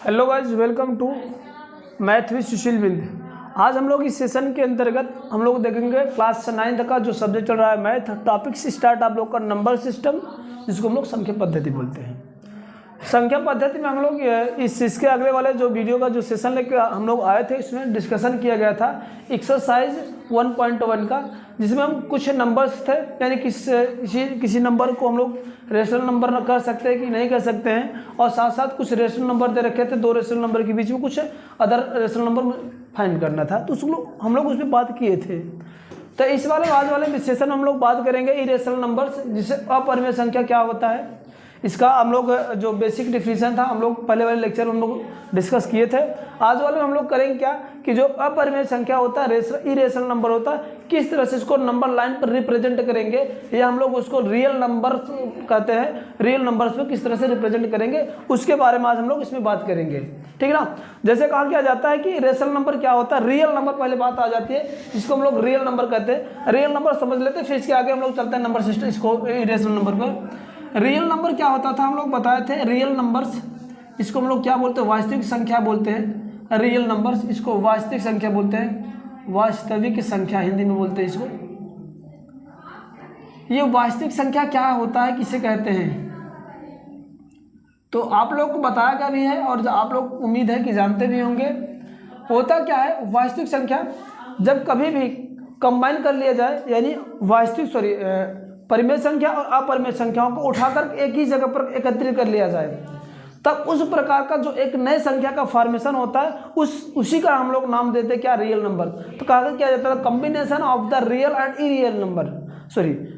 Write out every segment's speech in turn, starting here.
Hello guys, welcome to math with Sushil Bind. आज हम लोग इस सेशन के अंतर्गत हम लोग देखेंगे क्लास 9 का जो सब्जेक्ट चल रहा है मैथ। टॉपिक से स्टार्ट आप लोग का नंबर सिस्टम, जिसको हम लोग संख्या पद्धति बोलते हैं। संख्या पद्धति में हम लोग इसके अगले वाले जो वीडियो का जो सेशन लेकर हम लोग आए थे, इसमें डिस्कशन किया गया था एक्सरसाइज 1.1 का, जिसमें हम कुछ नंबर्स थे, यानी किसी नंबर को हम लोग रेशनल नंबर कर सकते हैं कि नहीं कर सकते हैं, और साथ साथ कुछ रेशनल नंबर दे रखे थे, दो रेशनल नंबर के बीच में कुछ अदर रेशनल नंबर फाइंड करना था, तो हम लोग उस पर बात किए थे। तो इस वाले आज वाले सेशन हम लोग बात करेंगे इरेशनल नंबर्स, जिसे अपरिमेय संख्या क्या होता है, इसका हम लोग जो बेसिक डिफिनीशन था हम लोग पहले वाले लेक्चर में हम लोग डिस्कस किए थे। आज वाले में हम लोग करेंगे क्या कि जो अपरिमेय संख्या होता है, इरेशनल नंबर होता है, किस तरह से इसको नंबर लाइन पर रिप्रेजेंट करेंगे, या हम लोग उसको रियल नंबर कहते हैं, रियल नंबर्स पे किस तरह से रिप्रेजेंट करेंगे, उसके बारे में आज हम लोग इसमें बात करेंगे। ठीक है ना। जैसे कहा किया जाता है कि रेशनल नंबर क्या होता है, रियल नंबर पहले बात आ जाती है, जिसको हम लोग रियल नंबर कहते हैं। रियल नंबर समझ लेते हैं, फिर इसके आगे हम लोग चलते हैं नंबर सिस्टम, इसको इरेशनल नंबर पर। रियल नंबर क्या होता था हम लोग बताए थे, रियल नंबर्स, इसको हम लोग क्या बोलते हैं, वास्तविक संख्या बोलते हैं। रियल नंबर्स, इसको वास्तविक संख्या बोलते हैं, वास्तविक संख्या हिंदी में बोलते हैं इसको। ये वास्तविक संख्या क्या होता है, किसे कहते हैं, तो आप लोग को बताया गया भी है और आप लोग उम्मीद है कि जानते भी होंगे। होता क्या है, वास्तविक संख्या जब कभी भी कंबाइन कर लिया जाए, यानी वास्तविक परिमेय संख्या और अपरिमेय संख्याओं को उठाकर एक ही जगह पर एकत्रित कर लिया जाए, तब उस प्रकार का जो एक नए संख्या का फॉर्मेशन होता है, उसी का हम लोग नाम देते हैं क्या, रियल नंबर। तो कहा क्या जाता है, combination of the real and irreal number,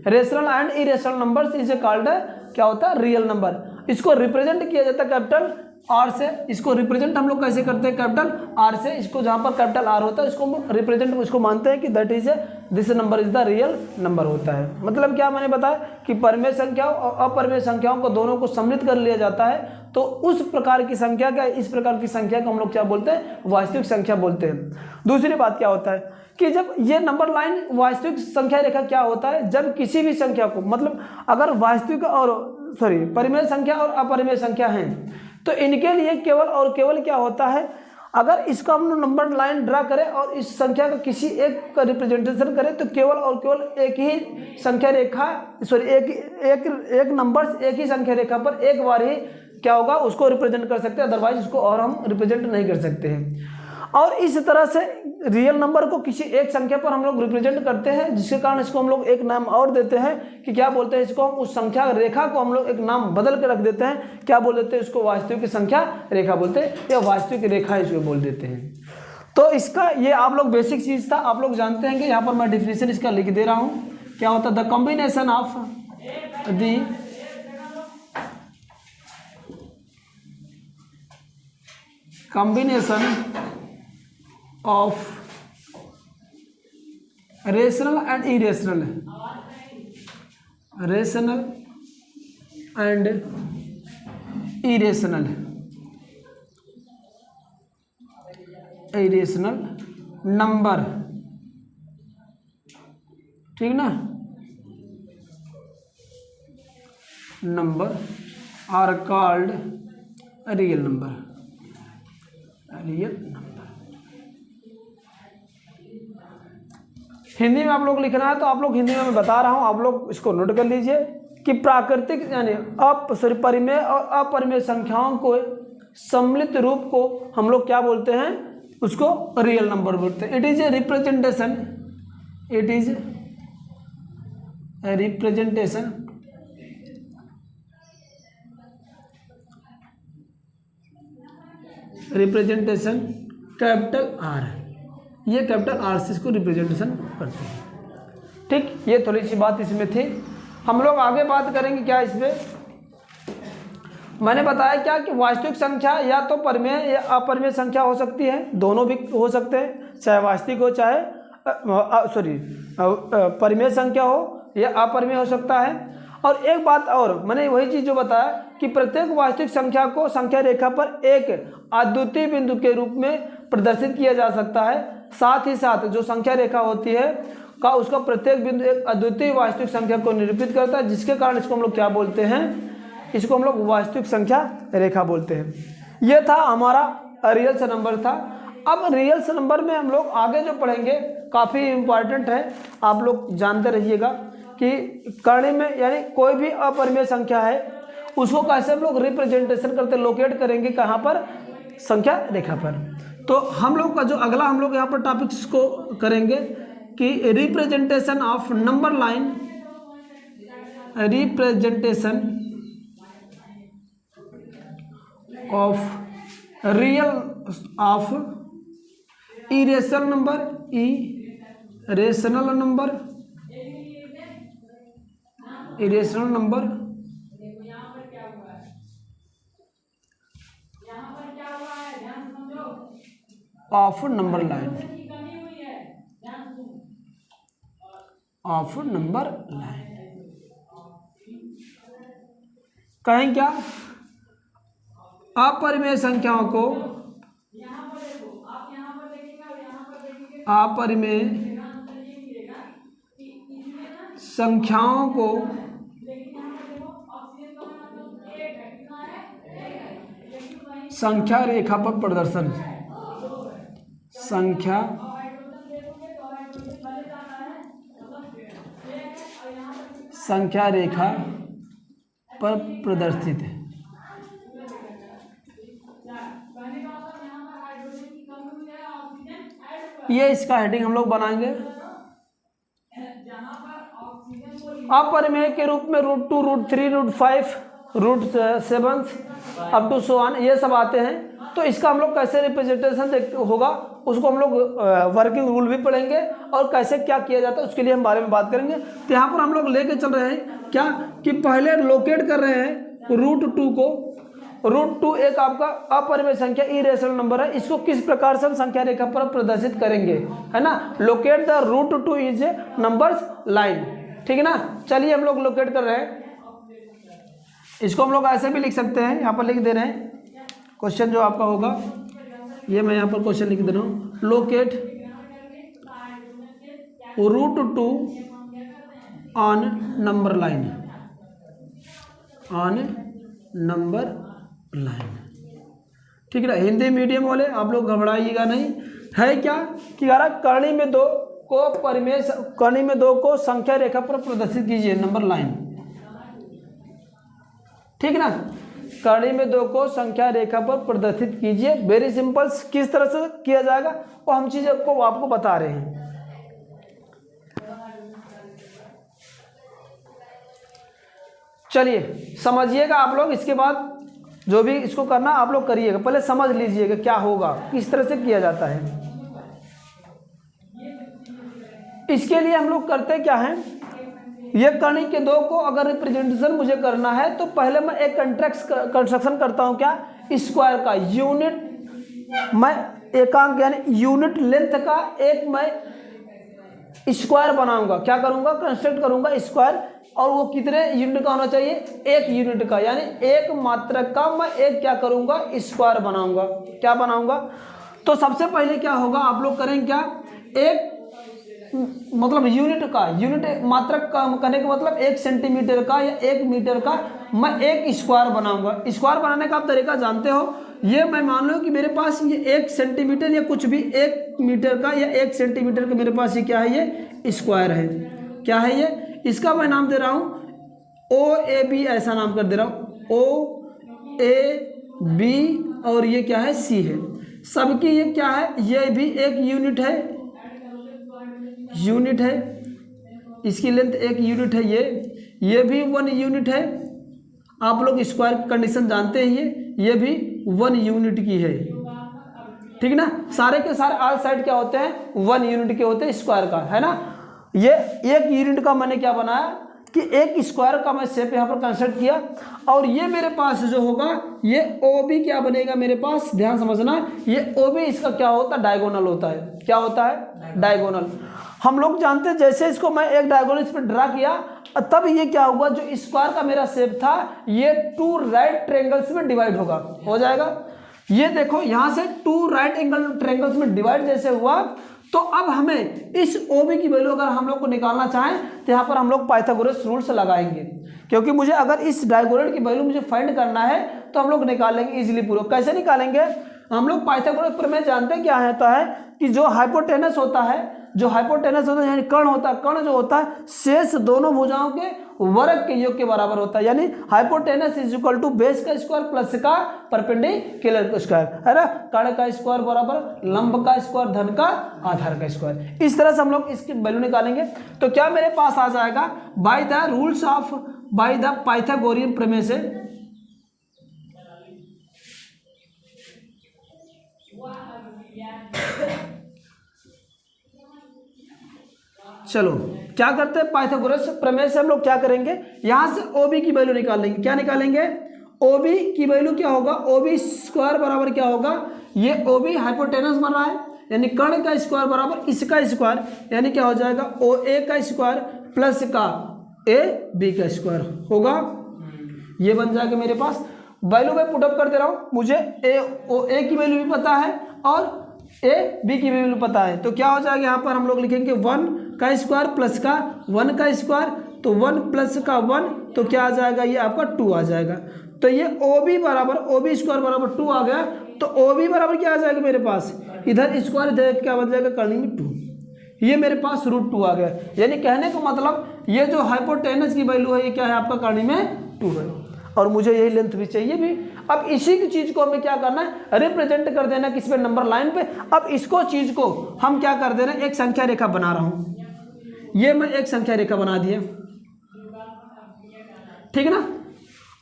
rational and irrational numbers is called क्या होता है, रियल नंबर। इसको रिप्रेजेंट किया जाता है कैपिटल आर से। इसको रिप्रेजेंट हम लोग कैसे करते हैं, कैपिटल आर से। इसको जहाँ पर कैपिटल आर होता है, इसको रिप्रेजेंट उसको मानते हैं कि that is this number is the real number होता है। मतलब क्या मैंने बताया कि परिमेय संख्याओं और अपरिमेय संख्याओं को दोनों को सम्मिलित कर लिया जाता है, तो उस प्रकार की संख्या का, इस प्रकार की संख्या को हम लोग क्या बोलते हैं, वास्तविक संख्या बोलते हैं। दूसरी बात क्या होता है कि जब ये नंबर लाइन वास्तविक संख्या रेखा क्या होता है, जब किसी भी संख्या को, मतलब अगर वास्तविक और परिमेय संख्या और अपरिमेय संख्या हैं, तो इनके लिए केवल और केवल क्या होता है, अगर इसका हम नंबर लाइन ड्रा करें और इस संख्या का किसी एक का रिप्रेजेंटेशन करें, तो केवल और केवल एक ही संख्या रेखा, एक नंबर एक ही संख्या रेखा पर एक बार ही क्या होगा, उसको रिप्रेजेंट कर सकते हैं, अदरवाइज उसको और हम रिप्रेजेंट नहीं कर सकते हैं। और इस तरह से रियल नंबर को किसी एक संख्या पर हम लोग रिप्रेजेंट करते हैं, जिसके कारण इसको हम लोग एक नाम और देते हैं कि क्या बोलते हैं, इसको हम उस संख्या रेखा को हम लोग एक नाम बदल के रख देते हैं, क्या बोल देते हैं, इसको वास्तविक संख्या रेखा बोलते हैं, या वास्तविक रेखा इसको बोल देते हैं। तो इसका ये आप लोग बेसिक चीज़ था, आप लोग जानते हैं कि यहाँ पर मैं डिफिनीशन इसका लिख दे रहा हूँ। क्या होता है, the combination of the combination of rational and irrational, rational and irrational number, ठीक ना, number are called real number, real number. Hindi में आप लोग लिखना है तो आप लोग हिंदी में मैं बता रहा हूँ, आप लोग इसको नोट कर लीजिए कि प्राकृतिक यानी परिमेय और अपरिमेय संख्याओं को सम्मिलित रूप को हम लोग क्या बोलते हैं, उसको रियल नंबर बोलते हैं। It is a representation, it is a representation capital R, ये कैपिटल आर से इसको रिप्रेजेंटेशन करते हैं। ठीक, ये थोड़ी सी बात इसमें थी। हम लोग आगे बात करेंगे क्या इसमें, मैंने बताया क्या कि वास्तविक संख्या या तो परिमेय या अपरिमेय संख्या हो सकती है, दोनों भी हो सकते हैं, चाहे वास्तविक हो चाहे परिमेय संख्या हो या अपरिमेय हो सकता है। और एक बात और, मैंने वही चीज़ जो बताया कि प्रत्येक वास्तविक संख्या को संख्या रेखा पर एक अद्वितीय बिंदु के रूप में प्रदर्शित किया जा सकता है। साथ ही साथ जो संख्या रेखा होती है का उसका प्रत्येक बिंदु एक अद्वितीय वास्तविक संख्या को निरूपित करता है, जिसके कारण इसको हम लोग क्या बोलते हैं, इसको हम लोग वास्तविक संख्या रेखा बोलते हैं। ये था हमारा रियल से नंबर था। अब रियल से नंबर में हम लोग आगे जो पढ़ेंगे काफ़ी इम्पॉर्टेंट है, आप लोग जानते रहिएगा कि करने में यानी कोई भी अपरिमेय संख्या है उसको कैसे हम लोग रिप्रेजेंटेशन करते लोकेट करेंगे कहाँ पर, संख्या रेखा पर। तो हम लोग का जो अगला हम लोग यहाँ पर टॉपिक्स को करेंगे कि representation of number line, representation of real of irrational number, irrational number, irrational number of number line, of number line. कहें क्या, अपरिमेय संख्याओं को, अपरिमेय संख्याओं को संख्या रेखा पर प्रदर्शन, संख्या संख्या रेखा पर प्रदर्शित है। ये इसका हेडिंग हम लोग बनाएंगे। अपरिमेय के रूप में √2, √3, √5, √7 अप टू सो ऑन ये सब आते हैं। तो इसका हम लोग कैसे रिप्रेजेंटेशन होगा उसको हम लोग वर्किंग रूल भी पढ़ेंगे और कैसे क्या किया जाता है उसके लिए हम बारे में बात करेंगे। तो यहाँ पर हम लोग लेके चल रहे हैं क्या कि पहले लोकेट कर रहे हैं √2 को। √2 एक आपका अपरिमेय संख्या इरेशनल नंबर है, इसको किस प्रकार से हम संख्या रेखा पर प्रदर्शित करेंगे, है ना। Locate the √2 is a numbers line, ठीक है ना। चलिए हम लोग लोकेट कर रहे हैं, इसको हम लोग ऐसे भी लिख सकते हैं, यहाँ पर लिख दे रहे हैं क्वेश्चन जो आपका होगा, ये मैं यहाँ पर क्वेश्चन लिख दे रहा हूँ। Locate √2 on number line, on number line, ठीक है ना। हिंदी मीडियम वाले आप लोग घबराइएगा नहीं। है क्या कि यार करनी में 2 को परिमेय, करनी में 2 को संख्या रेखा पर प्रदर्शित कीजिए नंबर लाइन, ठीक ना। करनी में 2 को संख्या रेखा पर प्रदर्शित कीजिए। वेरी सिंपल, किस तरह से किया जाएगा वो हम चीज़ को आपको बता रहे हैं। चलिए समझिएगा आप लोग, इसके बाद जो भी इसको करना आप लोग करिएगा, पहले समझ लीजिएगा क्या होगा, किस तरह से किया जाता है। इसके लिए हम लोग करते क्या हैं, ये करनी के 2 को अगर रिप्रेजेंटेशन मुझे करना है तो पहले मैं एक कंस्ट्रक्शन करता हूँ क्या, स्क्वायर का यूनिट, मैं एकांक यानी यूनिट लेंथ का एक मैं स्क्वायर बनाऊंगा। क्या करूंगा, कंस्ट्रक्ट करूंगा स्क्वायर, और वो कितने यूनिट का होना चाहिए, 1 यूनिट का, यानी 1 मात्रक का मैं एक क्या करूंगा, स्क्वायर बनाऊंगा। क्या बनाऊंगा, तो सबसे पहले क्या होगा, आप लोग करेंगे क्या, एक मतलब यूनिट का, यूनिट मात्रक का करने का मतलब 1 सेंटीमीटर का या 1 मीटर का मैं एक स्क्वायर बनाऊंगा। स्क्वायर बनाने का आप तरीका जानते हो, ये मैं मान लो कि मेरे पास ये 1 सेंटीमीटर या कुछ भी 1 मीटर का या 1 सेंटीमीटर का मेरे पास ये क्या है, ये स्क्वायर है। क्या है ये, इसका मैं नाम दे रहा हूँ OAB, ऐसा नाम कर दे रहा हूँ OAB, और ये क्या है, C है। सबकी ये क्या है, ये भी एक यूनिट है, यूनिट है, इसकी लेंथ 1 यूनिट है, ये भी 1 यूनिट है। आप लोग स्क्वायर की कंडीशन जानते हैं, ये भी 1 यूनिट की है, ठीक ना। सारे के सारे ऑल साइड क्या होते हैं, 1 यूनिट के होते हैं स्क्वायर का, है ना। ये 1 यूनिट का मैंने क्या बनाया कि एक स्क्वायर का मैं शेप यहाँ पर कंस्ट्रक्ट किया, और ये मेरे पास जो होगा ये OB क्या बनेगा मेरे पास, ध्यान समझना, ये OB इसका क्या होता है, डायगोनल होता है। क्या होता है, डायगोनल। हम लोग जानते हैं जैसे इसको मैं एक डायगोनल इस पर ड्रा किया, तब ये क्या होगा, जो स्क्वायर का मेरा शेप था ये 2 राइट ट्रायंगल्स में डिवाइड होगा, हो जाएगा। ये देखो यहाँ से 2 राइट एंगल ट्रायंगल्स में डिवाइड जैसे हुआ, तो अब हमें इस OB की वैल्यू अगर हम लोग को निकालना चाहें तो यहाँ पर हम लोग पाइथागोरस रूल्स लगाएंगे, क्योंकि मुझे अगर इस डायगोनल की वैल्यू मुझे फाइंड करना है तो हम लोग निकाल लेंगे इजीली प्रूफ। कैसे निकालेंगे? हम लोग पाइथागोरस प्रमेय जानते हैं क्या होता है कि जो हाइपोटेनस होता है यानी कर्ण होता है, कर्ण जो होता है शेष दोनों भुजाओं के वर्ग के योग के बराबर होता है, यानी hypotenuse is equal to base का स्क्वायर प्लस का परपेंडिकुलर का स्क्वायर, है ना। कर्ण का स्क्वायर बराबर लंब का स्क्वायर धन का आधार का स्क्वायर। इस तरह से हम लोग इसकी वैल्यू निकालेंगे। तो क्या मेरे पास आ जाएगा बाय द पाइथागोरियन प्रमेय से चलो क्या करते हैं, पाइथागोरस प्रमेय से हम लोग क्या करेंगे, यहां से OB की वैल्यू निकालेंगे। क्या निकालेंगे? OB की वैल्यू क्या होगा, OB स्क्वायर बराबर क्या होगा, ये OB हाइपोटेनस बन रहा है यानी कर्ण का स्क्वायर बराबर इसका स्क्वायर, यानी क्या हो जाएगा OA का स्क्वायर प्लस का AB का स्क्वायर होगा। ये बन जाएगा मेरे पास। वैल्यू मैं पुटअप कर दे रहा हूं, मुझे OA की वैल्यू भी पता है और AB की वैल्यू पता है। तो क्या हो जाएगा, यहाँ पर हम लोग लिखेंगे 1 का स्क्वायर प्लस का 1 का स्क्वायर, तो 1 प्लस का 1 तो क्या आ जाएगा, ये आपका 2 आ जाएगा। तो ये OB स्क्वायर बराबर 2 आ गया। तो OB बराबर क्या आ जाएगा मेरे पास, इधर स्क्वायर इधर क्या बन जाएगा करनी में 2, ये मेरे पास √2 आ गया। यानी कहने का मतलब ये जो हाइपोटेनस की वैल्यू है ये क्या है आपका करनी में 2 है, और मुझे यही लेंथ भी चाहिए भी। अब इसी की चीज को हमें क्या करना है, रिप्रेजेंट कर देना किस पे, नंबर लाइन पे। अब इसको चीज को हम क्या कर दे रहे हैं, एक संख्या रेखा बना रहा हूं, ये मैं एक संख्या रेखा बना दिया, ठीक है ना।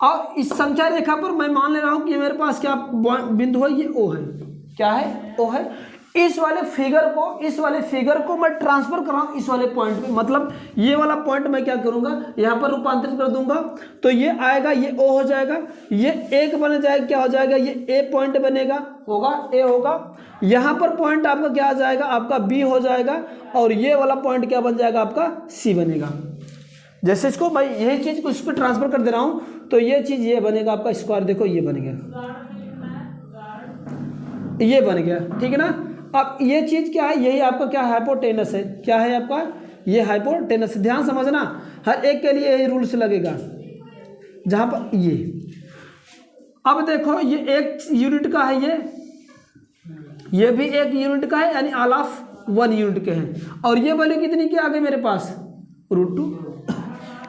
और इस संख्या रेखा पर मैं मान ले रहा हूं कि मेरे पास क्या बिंदु है, ये O है। क्या है? O है। इस वाले फिगर को मैं ट्रांसफर कर रहा हूं इस वाले पॉइंट पे, मतलब ये वाला पॉइंट मैं क्या करूंगा, यहां पर रूपांतरित कर दूंगा। तो ये आएगा, ये O हो जाएगा, ये एक बन जाएगा, क्या हो जाएगा, ये A पॉइंट बनेगा, होगा A होगा। यहां पर पॉइंट आपका क्या आ जाएगा, आपका B हो जाएगा, और ये वाला पॉइंट क्या बन जाएगा, आपका C बनेगा। जैसे इसको मैं यही चीज को इस पर ट्रांसफर कर दे रहा हूं, तो ये चीज ये बनेगा आपका स्क्वायर, देखो ये बन गया, ये बन गया, ठीक है ना। अब ये चीज क्या है, यही आपका क्या हाइपोटेनस है, क्या है आपका, ये हाइपोटेनस। ध्यान समझना, हर एक के लिए यही रूल्स लगेगा। जहां पर अब देखो ये 1 यूनिट का है, ये भी 1 यूनिट का है, यानी ऑल ऑफ 1 यूनिट के हैं। और ये वैल्यू कितनी की आ गई मेरे पास, √2।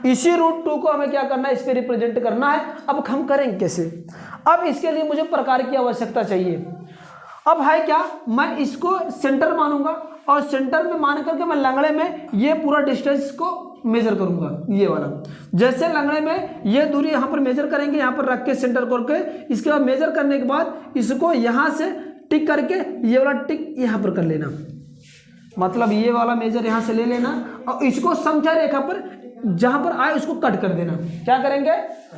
इसी √2 को हमें क्या करना है, इस पे रिप्रेजेंट करना है। अब हम करेंगे कैसे, अब इसके लिए मुझे प्रकार की आवश्यकता चाहिए। अब है क्या, मैं इसको सेंटर मानूंगा और सेंटर में मान करके मैं लंगड़े में ये पूरा डिस्टेंस को मेजर करूंगा, ये वाला। जैसे लंगड़े में ये दूरी यहाँ पर मेजर करेंगे, यहाँ पर रख के सेंटर करके, इसके बाद मेजर करने के बाद इसको यहाँ से टिक करके ये वाला टिक यहाँ पर कर लेना, मतलब ये वाला मेजर यहाँ से ले लेना, और इसको संख्या रेखा पर जहाँ पर आए उसको कट कर देना। क्या करेंगे,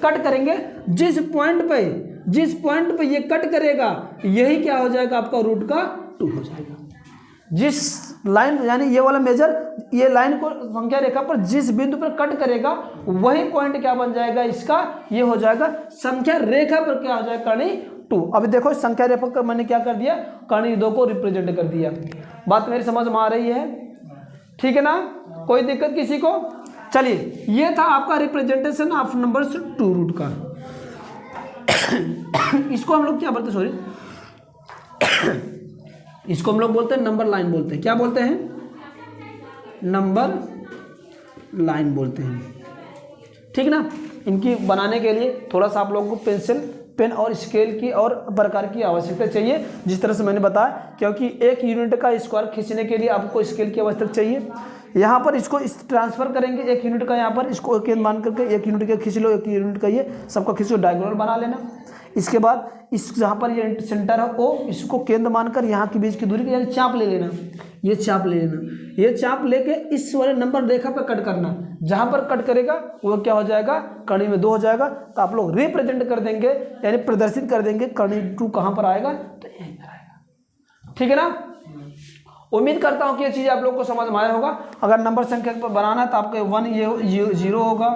कट करेंगे। जिस पॉइंट पे ये कट करेगा यही क्या हो जाएगा आपका √2 हो जाएगा। जिस लाइन यानी ये वाला मेजर, ये लाइन को संख्या रेखा पर जिस बिंदु पर कट करेगा वही पॉइंट क्या बन जाएगा इसका, ये हो जाएगा संख्या रेखा पर क्या हो जाएगा, कर्णी 2। अभी देखो संख्या रेखा पर मैंने क्या कर दिया, कर्णी 2 को रिप्रेजेंट कर दिया। बात मेरी समझ में आ रही है, ठीक है ना, कोई दिक्कत किसी को। चलिए ये था आपका रिप्रेजेंटेशन ऑफ नंबर 2 रूट का। इसको हम लोग क्या बोलते हैं, इसको हम लोग बोलते हैं नंबर लाइन बोलते हैं। क्या बोलते हैं, नंबर लाइन बोलते हैं, ठीक ना। इनकी बनाने के लिए थोड़ा सा आप लोगों को पेन और स्केल की और प्रकार की आवश्यकता चाहिए, जिस तरह से मैंने बताया, क्योंकि 1 यूनिट का स्क्वायर खींचने के लिए आपको स्केल की आवश्यकता चाहिए। यहाँ पर इसको इस ट्रांसफर करेंगे 1 यूनिट का, यहाँ पर इसको केंद्र मान करके 1 यूनिट का खींच लो, 1 यूनिट का ये सबका खींच लो, डायगोनल बना लेना। इसके बाद इस जहाँ पर ये सेंटर है O, इसको केंद्र मानकर यहाँ के बीच की दूरी यानी चाप ले लेना, ये चाप ले लेना। ये चाप लेके इस वाले नंबर रेखा पर कट करना, जहाँ पर कट करेगा वो क्या हो जाएगा, कर्णी में 2 हो जाएगा। तो आप लोग रिप्रेजेंट कर देंगे यानी प्रदर्शित कर देंगे कर्णी 2 कहाँ पर आएगा, तो यहीं पर आएगा, ठीक है ना। उम्मीद करता हूँ कि ये चीज़ आप लोग को समझ में आया होगा। अगर नंबर संख्या पर बनाना है तो आपको 1 ये 0 होगा,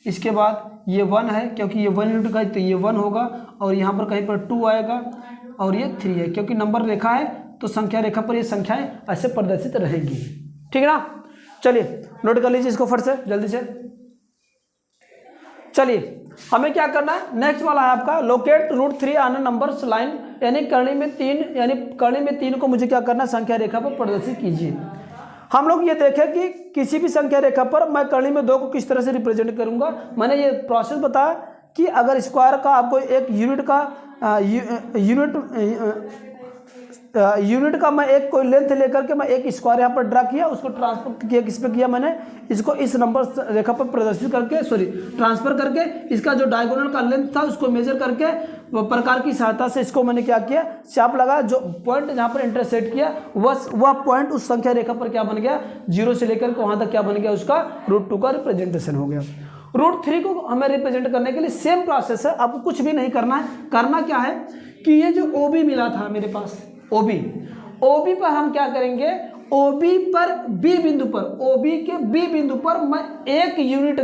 इसके बाद ये 1 है क्योंकि ये 1 यूनिट का है तो ये 1 होगा, और यहाँ पर कहीं पर 2 आएगा, और ये 3 है क्योंकि नंबर रेखा है तो संख्या रेखा पर ये संख्याएं ऐसे प्रदर्शित रहेगी। ठीक है ना, चलिए नोट कर लीजिए इसको फट से जल्दी से। चलिए हमें क्या करना है, नेक्स्ट वाला है आपका लोकेट √3 ऑन नंबर्स लाइन, यानी कड़ी में 3 को मुझे क्या करना है, संख्या रेखा पर प्रदर्शित कीजिए। हम लोग ये देखें कि किसी भी संख्या रेखा पर मैं कड़ी में 2 को किस तरह से रिप्रेजेंट करूंगा। मैंने ये प्रोसेस बताया कि अगर स्क्वायर का आपको एक यूनिट का मैं एक कोई लेंथ लेकर के मैं एक स्क्वायर यहाँ पर ड्रा किया, उसको ट्रांसफर किया, किस पे किया मैंने, इसको इस नंबर रेखा पर प्रदर्शित करके ट्रांसफर करके इसका जो डायगोनल का लेंथ था उसको मेजर करके प्रकार की सहायता से इसको मैंने क्या किया, चाप लगा, जो पॉइंट जहाँ पर इंटरसेक्ट किया वह पॉइंट उस संख्या रेखा पर क्या बन गया, 0 से लेकर के वहाँ तक क्या बन गया, उसका √2 का रिप्रेजेंटेशन हो गया। √3 को हमें रिप्रेजेंट करने के लिए सेम प्रोसेस है, आपको कुछ भी नहीं करना है। करना क्या है कि ये जो OB मिला था मेरे पास, OB पर हम क्या करेंगे, OB पर B बिंदु पर, OB के B बिंदु पर मैं एक यूनिट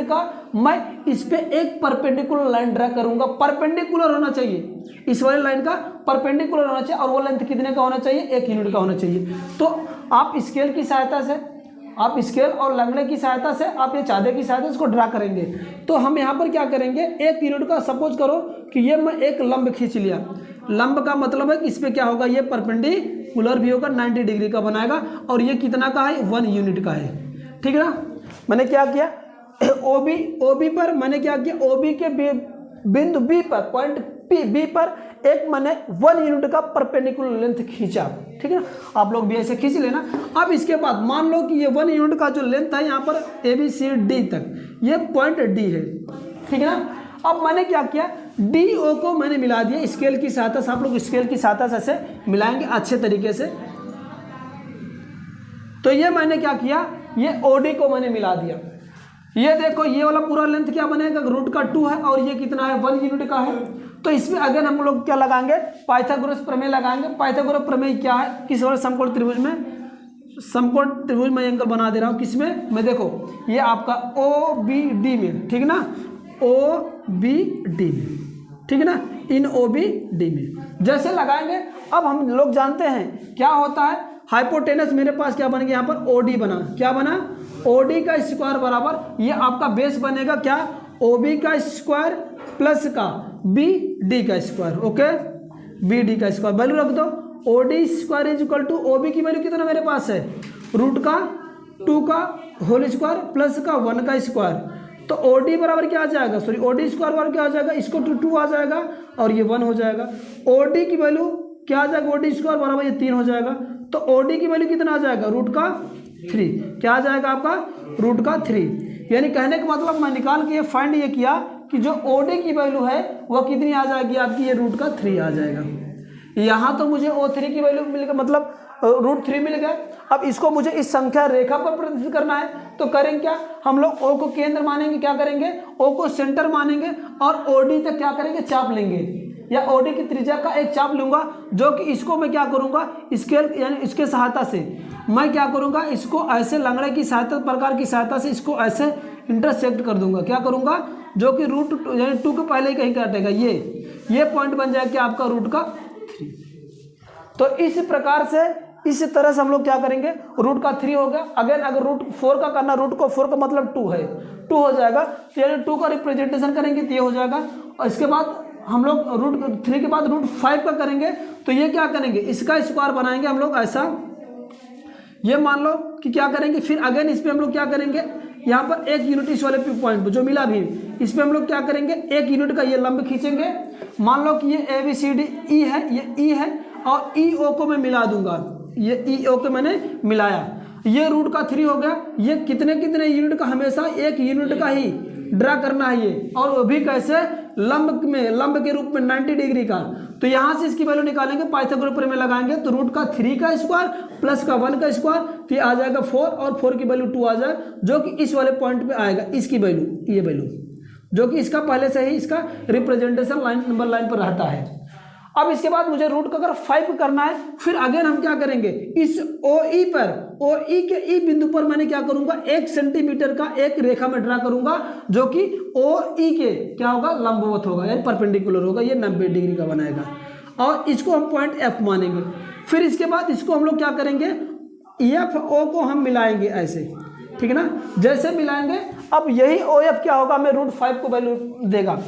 का मैं इस पे एक परपेंडिकुलर लाइन ड्रा करूंगा। परपेंडिकुलर होना चाहिए, इस वाली लाइन का परपेंडिकुलर होना चाहिए, और वो लेंथ कितने का होना चाहिए, 1 यूनिट का होना चाहिए। तो आप स्केल की सहायता से, आप स्केल और लंगड़े की सहायता से, आप ये चादे की सहायता से इसको ड्रा करेंगे। तो हम यहाँ पर क्या करेंगे, 1 यूनिट का सपोज करो कि ये मैं एक लंब खींच लिया। लंब का मतलब है कि इस पे क्या होगा, ये परपेंडिकुलर भी होगा, 90 डिग्री का बनाएगा, और ये कितना का है, 1 यूनिट का है। ठीक है ना, मैंने क्या किया, OB पर मैंने क्या किया, OB के बिंदु B पर, पॉइंट B पर एक मैंने 1 यूनिट का परपेंडिकुलर लेंथ खींचा। ठीक है ना, आप लोग भी ऐसे खींच लेना। अब इसके बाद मान लो कि ये 1 यूनिट का जो लेंथ है यहाँ पर ABCD तक, ये पॉइंट D है। ठीक है ना, अब मैंने क्या किया, DO को मैंने मिला दिया स्केल की सहायता से। आप लोग स्केल की सहायता से ऐसे मिलाएंगे अच्छे तरीके से। तो ये मैंने क्या किया, ये OD को मैंने मिला दिया। ये देखो ये वाला पूरा लेंथ क्या बनेगा, √2 है, और ये कितना है, 1 यूनिट का है। तो इसमें अगर हम लोग क्या लगाएंगे, पाइथागोरस प्रमेय लगाएंगे। पाइथागोरस प्रमेय क्या है, किस वाले समकोण त्रिभुज में, समकोण त्रिभुज में एंगल बना दे रहा हूँ, किसमें, मैं देखो ये आपका OBD में, ठीक है ना, OBD में, ठीक है ना, इन OBD में जैसे लगाएंगे। अब हम लोग जानते हैं क्या होता है, हाइपोटेनस मेरे पास क्या बन गया, यहाँ पर OD बना, क्या बना, OD का स्क्वायर बराबर ये आपका बेस बनेगा क्या, OB का स्क्वायर प्लस का BD का स्क्वायर। ओके, BD का स्क्वायर वैल्यू रख दो, OD square is equal to OB की वैल्यू कितना मेरे पास है, √2 का होल स्क्वायर प्लस का 1 का स्क्वायर। तो OD बराबर क्या आ जाएगा, सॉरी OD स्क्वायर बराबर क्या आ जाएगा, इसको 2 आ जाएगा और ये 1 हो जाएगा। OD की वैल्यू क्या आ जाएगा, OD स्क्वायर बराबर ये 3 हो जाएगा। तो OD की वैल्यू कितना आ जाएगा, √3, क्या आ जाएगा आपका, √3। यानी कहने का मतलब मैं निकाल के ये फाइंड ये किया कि जो OD की वैल्यू है वह कितनी आ जाएगी आपकी, ये √3 आ जाएगा। यहाँ तो मुझे O3 की वैल्यू मिल गया, मतलब √3 मिल गया। अब इसको मुझे इस संख्या रेखा पर प्रदर्शित करना है, तो करेंगे क्या, हम लोग O को केंद्र मानेंगे, क्या करेंगे, O को सेंटर मानेंगे, और OD तक क्या करेंगे, चाप लेंगे, या OD की त्रिज्या का एक चाप लूंगा, जो कि इसको मैं क्या करूंगा, स्केल यानी इसके सहायता से मैं क्या करूंगा, इसको ऐसे लंगड़े की सहायता, प्रकार की सहायता से इसको ऐसे इंटरसेक्ट कर दूंगा, क्या करूंगा, जो कि √2 यानी 2 के पहले ही कहीं काटेगा, ये पॉइंट बन जाएगा क्या आपका √3। तो इस प्रकार से, इस तरह से हम लोग क्या करेंगे, √3 हो गया। अगर √4 का करना, √4 का मतलब 2 है, 2 हो जाएगा, तो यानी 2 का रिप्रेजेंटेशन करेंगे तो ये हो जाएगा। और इसके बाद हम लोग √3 के बाद √5 का करेंगे, तो ये क्या करेंगे, इसका स्क्वायर बनाएंगे हम लोग ऐसा, ये मान लो कि क्या करेंगे, फिर अगेन इस पर हम लोग क्या करेंगे, यहाँ पर 1 यूनिट इस वाले पॉइंट जो मिला भी, इस पर हम लोग क्या करेंगे, 1 यूनिट का ये लंब खींचेंगे। मान लो कि ये ABCD E है, ये E है, और EO को मैं मिला दूंगा, ये EO को मैंने मिलाया, ये √3 हो गया। ये कितने यूनिट का, हमेशा 1 यूनिट का ही ड्रा करना है ये, और वो भी कैसे, लंब के रूप में 90 डिग्री का। तो यहाँ से इसकी वैल्यू निकालेंगे, पाइथागोरस प्रमेय लगाएंगे, तो √3 का स्क्वायर प्लस का 1 का स्क्वायर, तो ये आ जाएगा 4, और 4 की वैल्यू 2 आ जाए, जो कि इस वाले पॉइंट पे आएगा, इसकी वैल्यू, ये वैल्यू, जो कि इसका पहले से ही इसका रिप्रेजेंटेशन लाइन, नंबर लाइन पर रहता है। अब इसके बाद मुझे रूट का अगर 5 करना है, फिर अगेन हम क्या करेंगे, इस OE पर, OE के E बिंदु पर मैंने क्या करूंगा, 1 सेंटीमीटर का एक रेखा में ड्रा करूंगा, जो कि OE के क्या होगा, लंबवत होगा, यानी परपेंडिकुलर होगा, ये 90 डिग्री का बनाएगा। और इसको हम पॉइंट एफ मानेंगे। फिर इसके बाद इसको हम लोग क्या करेंगे, एफ ओ को हम मिलाएंगे ऐसे, ठीक है ना। जैसे मिलाएंगे अब यही ओ एफ क्या होगा, हमें √5 को वैल्यू देगा।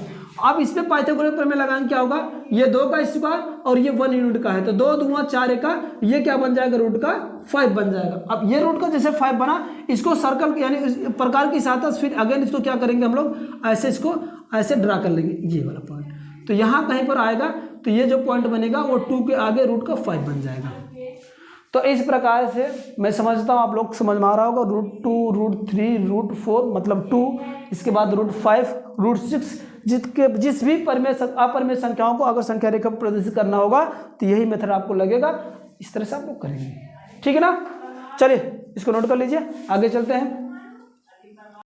अब इस पे पाइथागोरस प्रमेय लगाएंगे, क्या होगा, ये 2 का स्क्वायर और ये 1 यूनिट का है, तो 2 दूना 4 का, ये क्या बन जाएगा, √5 बन जाएगा। अब ये रूट का जैसे 5 बना, इसको सर्कल यानी इस प्रकार की सहायता से फिर अगेन इसको क्या करेंगे हम लोग, ऐसे इसको ऐसे ड्रा कर लेंगे, ये वाला पॉइंट। तो यहाँ कहीं पर आएगा तो ये जो पॉइंट बनेगा वो 2 के आगे √5 बन जाएगा। तो इस प्रकार से मैं समझता हूँ आप लोग समझ में आ रहा होगा। √2, √3, √4 मतलब 2, इसके बाद √5, √6, जिस भी अपरिमेय संख्याओं को अगर संख्या रेखा प्रदर्शित करना होगा तो यही मेथड आपको लगेगा, इस तरह से आप लोग करेंगे, ठीक है ना। चलिए इसको नोट कर लीजिए, आगे चलते हैं।